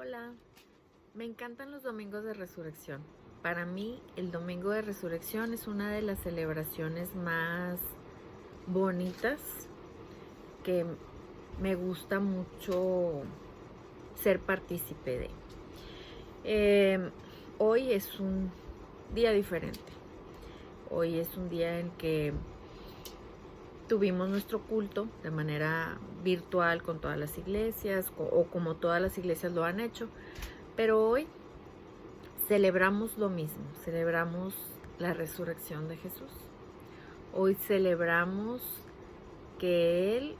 Hola, me encantan los domingos de resurrección. Para mí, el domingo de resurrección es una de las celebraciones más bonitas que me gusta mucho ser partícipe de. Hoy es un día diferente. Hoy es un día en que tuvimos nuestro culto de manera virtual con todas las iglesias o como todas las iglesias lo han hecho, pero hoy celebramos lo mismo, celebramos la resurrección de Jesús. Hoy celebramos que Él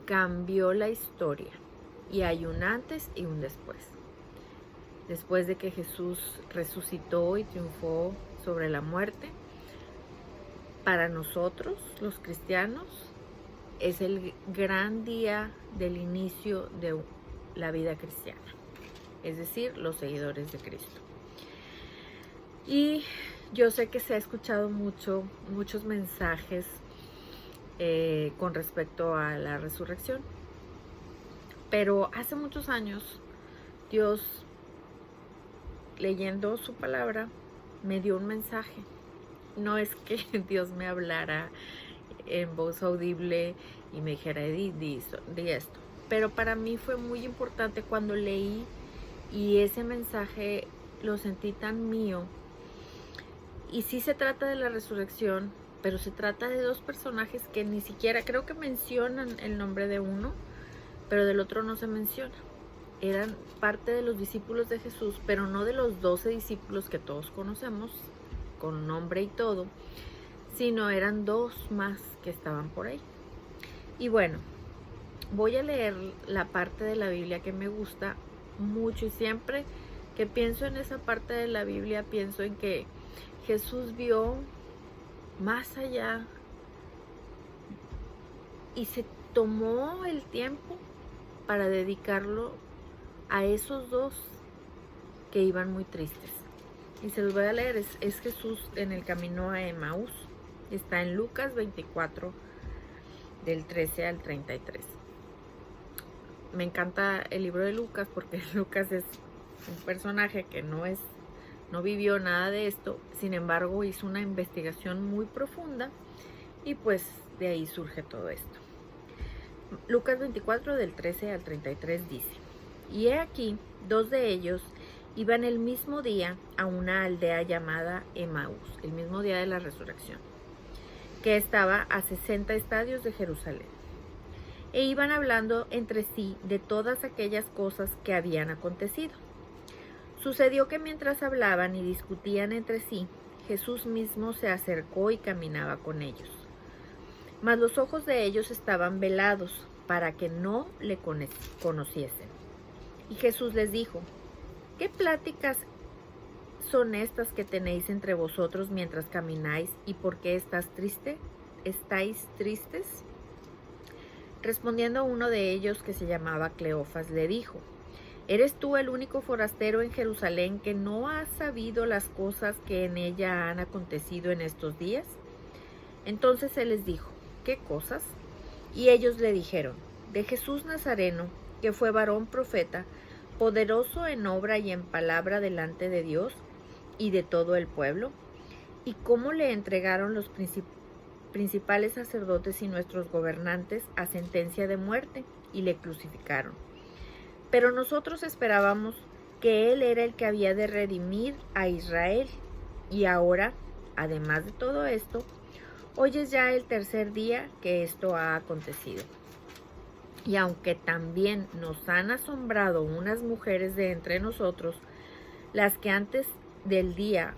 cambió la historia y hay un antes y un después. Después de que Jesús resucitó y triunfó sobre la muerte, para nosotros, los cristianos, es el gran día del inicio de la vida cristiana, es decir, los seguidores de Cristo. Y yo sé que se ha escuchado muchos mensajes con respecto a la resurrección, pero hace muchos años Dios, leyendo su palabra, me dio un mensaje. No es que Dios me hablara en voz audible y me dijera, Edith, di esto. Pero para mí fue muy importante cuando leí y ese mensaje lo sentí tan mío. Y sí se trata de la resurrección, pero se trata de dos personajes que ni siquiera, creo que mencionan el nombre de uno, pero del otro no se menciona. Eran parte de los discípulos de Jesús, pero no de los 12 discípulos que todos conocemos, con nombre y todo, sino eran dos más que estaban por ahí. Y bueno, voy a leer la parte de la Biblia que me gusta mucho y siempre que pienso en esa parte de la Biblia pienso en que Jesús vio más allá y se tomó el tiempo para dedicarlo a esos dos que iban muy tristes. Y se los voy a leer, es Jesús en el camino a Emaús. Está en Lucas 24, del 13 al 33. Me encanta el libro de Lucas porque Lucas es un personaje que no vivió nada de esto, sin embargo hizo una investigación muy profunda y pues de ahí surge todo esto. Lucas 24 del 13 al 33 dice: Y he aquí, dos de ellos iban el mismo día a una aldea llamada Emaús, el mismo día de la resurrección, que estaba a 60 estadios de Jerusalén. E iban hablando entre sí de todas aquellas cosas que habían acontecido. Sucedió que mientras hablaban y discutían entre sí, Jesús mismo se acercó y caminaba con ellos. Mas los ojos de ellos estaban velados para que no le conociesen. Y Jesús les dijo: ¿Qué pláticas son estas que tenéis entre vosotros mientras camináis, y por qué estáis tristes? Respondiendo uno de ellos, que se llamaba Cleofas, le dijo: ¿Eres tú el único forastero en Jerusalén que no has sabido las cosas que en ella han acontecido en estos días? Entonces él les dijo: ¿Qué cosas? Y ellos le dijeron: de Jesús Nazareno, que fue varón profeta, poderoso en obra y en palabra delante de Dios y de todo el pueblo, y cómo le entregaron los principales sacerdotes y nuestros gobernantes a sentencia de muerte y le crucificaron. Pero nosotros esperábamos que Él era el que había de redimir a Israel, y ahora, además de todo esto, hoy es ya el tercer día que esto ha acontecido. Y aunque también nos han asombrado unas mujeres de entre nosotros, las que antes del día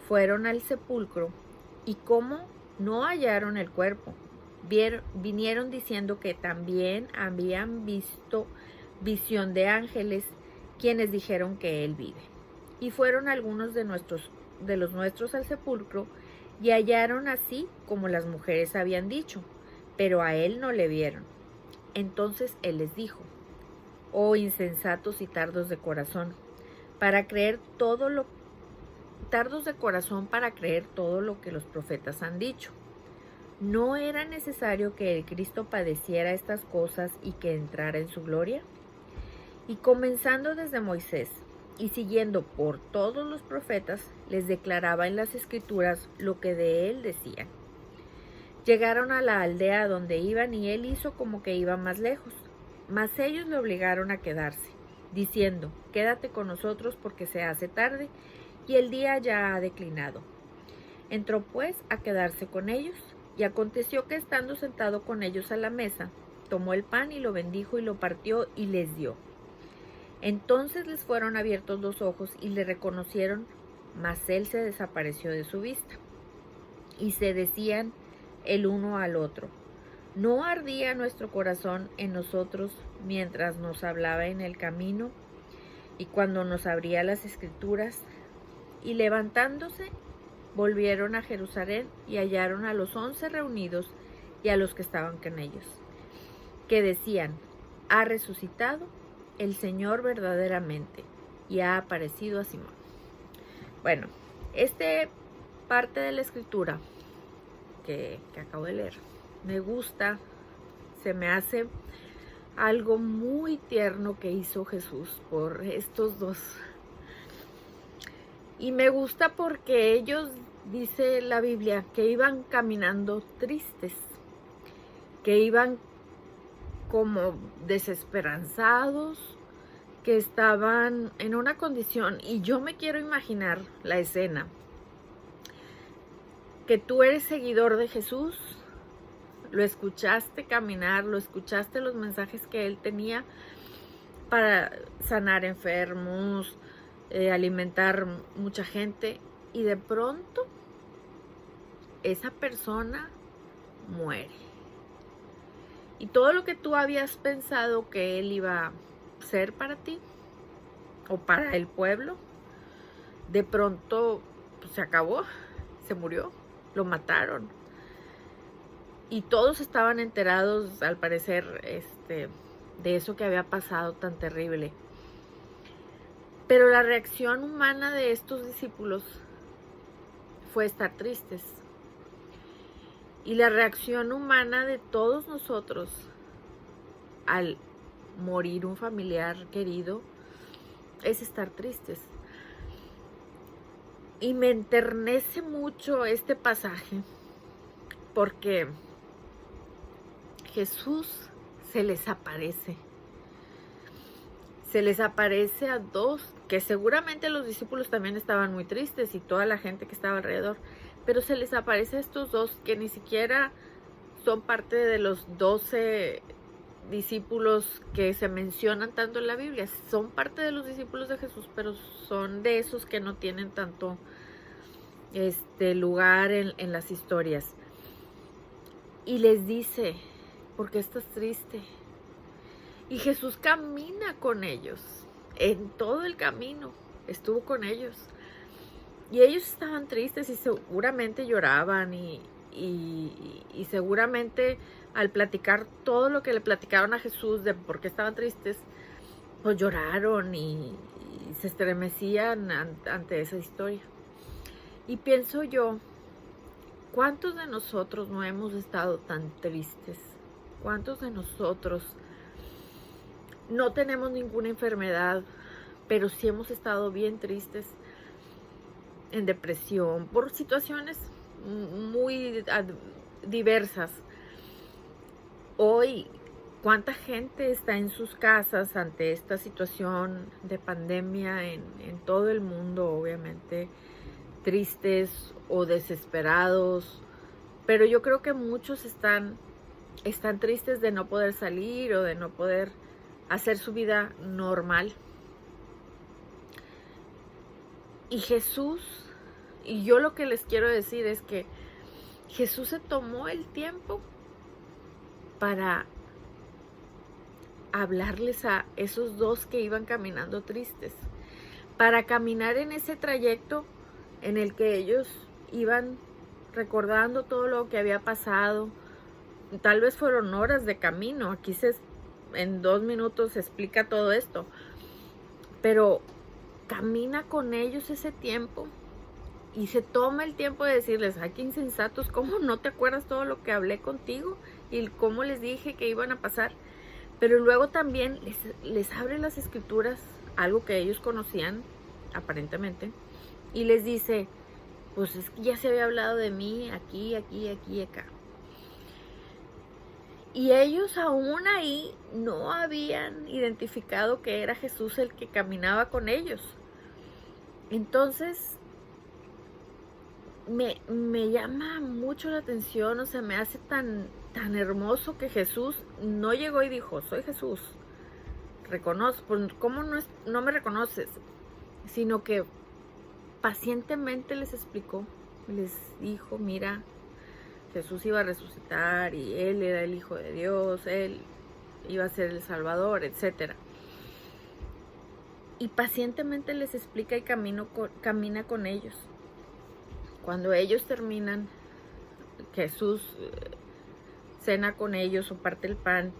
fueron al sepulcro, y como no hallaron el cuerpo, vinieron diciendo que también habían visto visión de ángeles, quienes dijeron que Él vive. Y fueron algunos de los nuestros al sepulcro, y hallaron así como las mujeres habían dicho, pero a Él no le vieron. Entonces Él les dijo: Oh insensatos y tardos de corazón, para creer todo lo que los profetas han dicho. ¿No era necesario que el Cristo padeciera estas cosas y que entrara en su gloria? Y comenzando desde Moisés y siguiendo por todos los profetas, les declaraba en las escrituras lo que de él decían. Llegaron a la aldea donde iban y él hizo como que iba más lejos, mas ellos le obligaron a quedarse, diciendo: quédate con nosotros porque se hace tarde y el día ya ha declinado. Entró pues a quedarse con ellos, y aconteció que estando sentado con ellos a la mesa, tomó el pan y lo bendijo y lo partió y les dio. Entonces les fueron abiertos los ojos y le reconocieron, mas él se desapareció de su vista. Y se decían el uno al otro: ¿no ardía nuestro corazón en nosotros mientras nos hablaba en el camino y cuando nos abría las escrituras? Y levantándose, volvieron a Jerusalén y hallaron a los 11 reunidos y a los que estaban con ellos, que decían: ha resucitado el Señor verdaderamente y ha aparecido a Simón. Bueno, esta parte de la escritura que acabo de leer me gusta, se me hace algo muy tierno que hizo Jesús por estos dos. Y me gusta porque ellos, dice la Biblia, que iban caminando tristes, que iban como desesperanzados, que estaban en una condición, y yo me quiero imaginar la escena, que tú eres seguidor de Jesús, lo escuchaste caminar, lo escuchaste los mensajes que él tenía para sanar enfermos, alimentar mucha gente, y de pronto esa persona muere. Y todo lo que tú habías pensado que él iba a ser para ti o para el pueblo, de pronto pues, se acabó, se murió, lo mataron. Y todos estaban enterados, al parecer, de eso que había pasado tan terrible. Pero la reacción humana de estos discípulos fue estar tristes. Y la reacción humana de todos nosotros al morir un familiar querido es estar tristes. Y me enternece mucho este pasaje porque Jesús se les aparece. Se les aparece a dos, que seguramente los discípulos también estaban muy tristes y toda la gente que estaba alrededor, pero se les aparece a estos dos que ni siquiera son parte de los 12 discípulos que se mencionan tanto en la Biblia. Son parte de los discípulos de Jesús, pero son de esos que no tienen tanto lugar en las historias. Y les dice: ¿por qué estás triste? Y Jesús camina con ellos, en todo el camino estuvo con ellos. Y ellos estaban tristes y seguramente lloraban y seguramente al platicar todo lo que le platicaron a Jesús de por qué estaban tristes, pues lloraron y se estremecían ante esa historia. Y pienso yo, ¿cuántos de nosotros no hemos estado tan tristes? ¿Cuántos de nosotros no tenemos ninguna enfermedad, pero sí hemos estado bien tristes, en depresión, por situaciones muy diversas? Hoy, ¿cuánta gente está en sus casas ante esta situación de pandemia en todo el mundo? Obviamente tristes o desesperados, pero yo creo que muchos están tristes de no poder salir o de no poder hacer su vida normal. Y Jesús, y yo lo que les quiero decir es que Jesús se tomó el tiempo para hablarles a esos dos que iban caminando tristes, para caminar en ese trayecto en el que ellos iban recordando todo lo que había pasado. Tal vez fueron horas de camino, aquí en 2 minutos se explica todo esto, pero camina con ellos ese tiempo y se toma el tiempo de decirles: ay, qué insensatos, ¿cómo no te acuerdas todo lo que hablé contigo y cómo les dije que iban a pasar? Pero luego también les abre las escrituras, algo que ellos conocían aparentemente, y les dice, pues es que ya se había hablado de mí aquí, aquí, aquí, acá. Y ellos aún ahí no habían identificado que era Jesús el que caminaba con ellos. Entonces, me llama mucho la atención, o sea, me hace tan hermoso que Jesús no llegó y dijo, soy Jesús, reconozco, ¿cómo no me reconoces? Sino que pacientemente les explicó, les dijo, mira, Jesús iba a resucitar y Él era el Hijo de Dios, Él iba a ser el Salvador, etc. Y pacientemente les explica y camina con ellos. Cuando ellos terminan, Jesús cena con ellos o parte el pan,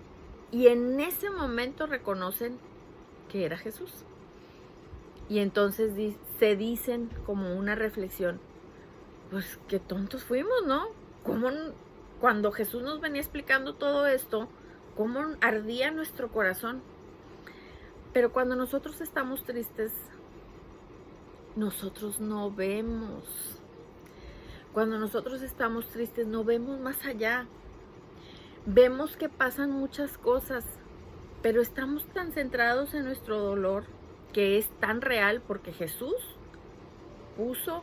y en ese momento reconocen que era Jesús. Y entonces se dicen como una reflexión, pues qué tontos fuimos, ¿no? ¿Cómo cuando Jesús nos venía explicando todo esto, cómo ardía nuestro corazón? Pero cuando nosotros estamos tristes, nosotros no vemos. Cuando nosotros estamos tristes, no vemos más allá. Vemos que pasan muchas cosas, pero estamos tan centrados en nuestro dolor, que es tan real, porque Jesús puso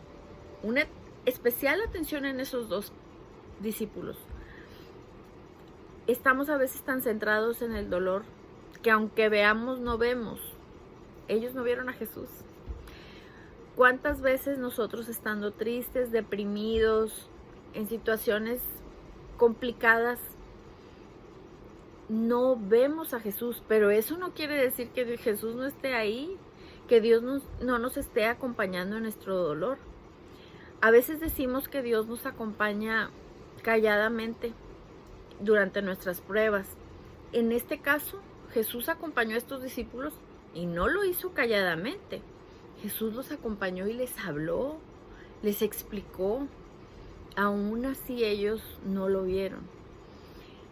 una especial atención en esos dos discípulos. Estamos a veces tan centrados en el dolor que aunque veamos, no vemos. Ellos no vieron a Jesús. ¿Cuántas veces nosotros, estando tristes, deprimidos, en situaciones complicadas, no vemos a Jesús? Pero eso no quiere decir que Jesús no esté ahí, que Dios no nos esté acompañando en nuestro dolor. A veces decimos que Dios nos acompaña calladamente durante nuestras pruebas. En este caso, Jesús acompañó a estos discípulos y no lo hizo calladamente. Jesús los acompañó y les habló, les explicó. Aún así ellos no lo vieron.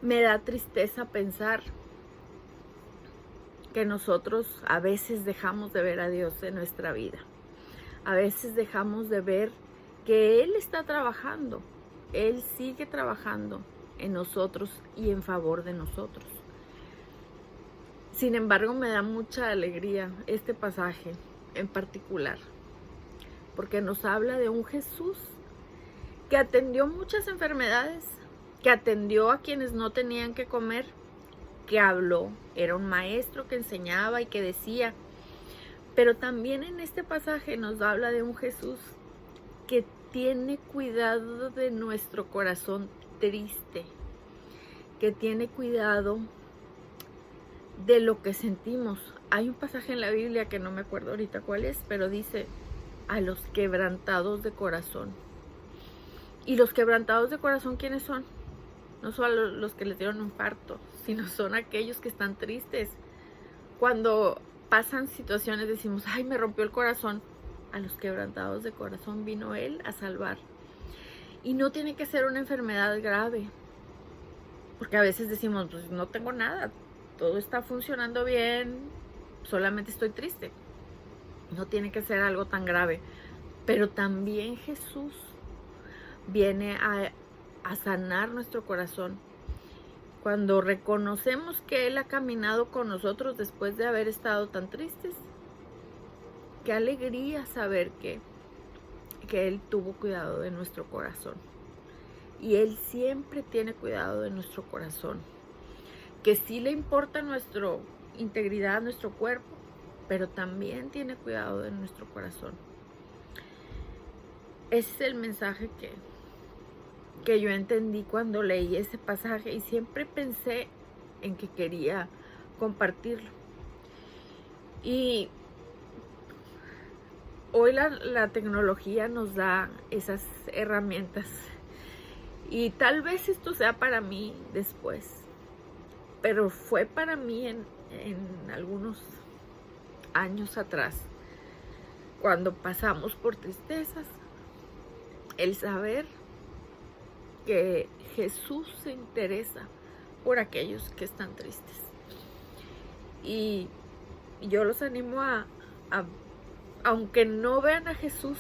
Me da tristeza pensar que nosotros a veces dejamos de ver a Dios en nuestra vida. A veces dejamos de ver que Él está trabajando. Él sigue trabajando en nosotros y en favor de nosotros. Sin embargo, me da mucha alegría este pasaje en particular, porque nos habla de un Jesús que atendió muchas enfermedades, que atendió a quienes no tenían que comer, que habló, era un maestro que enseñaba y que decía. Pero también en este pasaje nos habla de un Jesús que tiene cuidado de nuestro corazón triste, que tiene cuidado de lo que sentimos. Hay un pasaje en la Biblia que no me acuerdo ahorita cuál es, pero dice, a los quebrantados de corazón. Y los quebrantados de corazón, ¿quiénes son? No son los que les dieron un parto, sino son aquellos que están tristes. Cuando pasan situaciones decimos, ay, me rompió el corazón. A los quebrantados de corazón vino Él a salvar. Y no tiene que ser una enfermedad grave, porque a veces decimos, pues no tengo nada, todo está funcionando bien, solamente estoy triste. No tiene que ser algo tan grave. Pero también Jesús viene a sanar nuestro corazón. Cuando reconocemos que Él ha caminado con nosotros después de haber estado tan tristes, qué alegría saber que Él tuvo cuidado de nuestro corazón. Y Él siempre tiene cuidado de nuestro corazón. Que sí le importa nuestra integridad, nuestro cuerpo, pero también tiene cuidado de nuestro corazón. Ese es el mensaje que yo entendí cuando leí ese pasaje, y siempre pensé en que quería compartirlo. Y hoy la tecnología nos da esas herramientas, y tal vez esto sea para mí después, pero fue para mí en algunos años atrás, cuando pasamos por tristezas, el saber que Jesús se interesa por aquellos que están tristes. Y yo los animo aunque no vean a Jesús,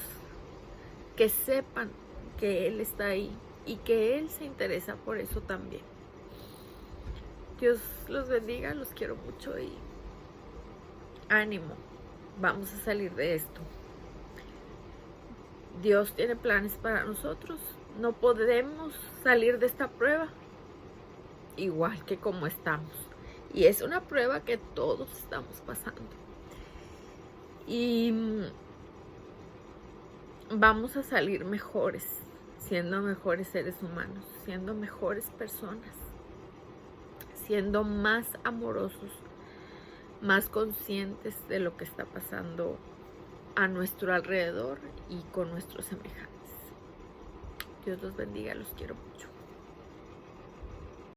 que sepan que Él está ahí y que Él se interesa por eso también. Dios los bendiga, los quiero mucho y ánimo, vamos a salir de esto. Dios tiene planes para nosotros, no podemos salir de esta prueba igual que como estamos. Y es una prueba que todos estamos pasando. Y vamos a salir mejores, siendo mejores seres humanos, siendo mejores personas, siendo más amorosos, más conscientes de lo que está pasando a nuestro alrededor y con nuestros semejantes. Dios los bendiga, los quiero mucho.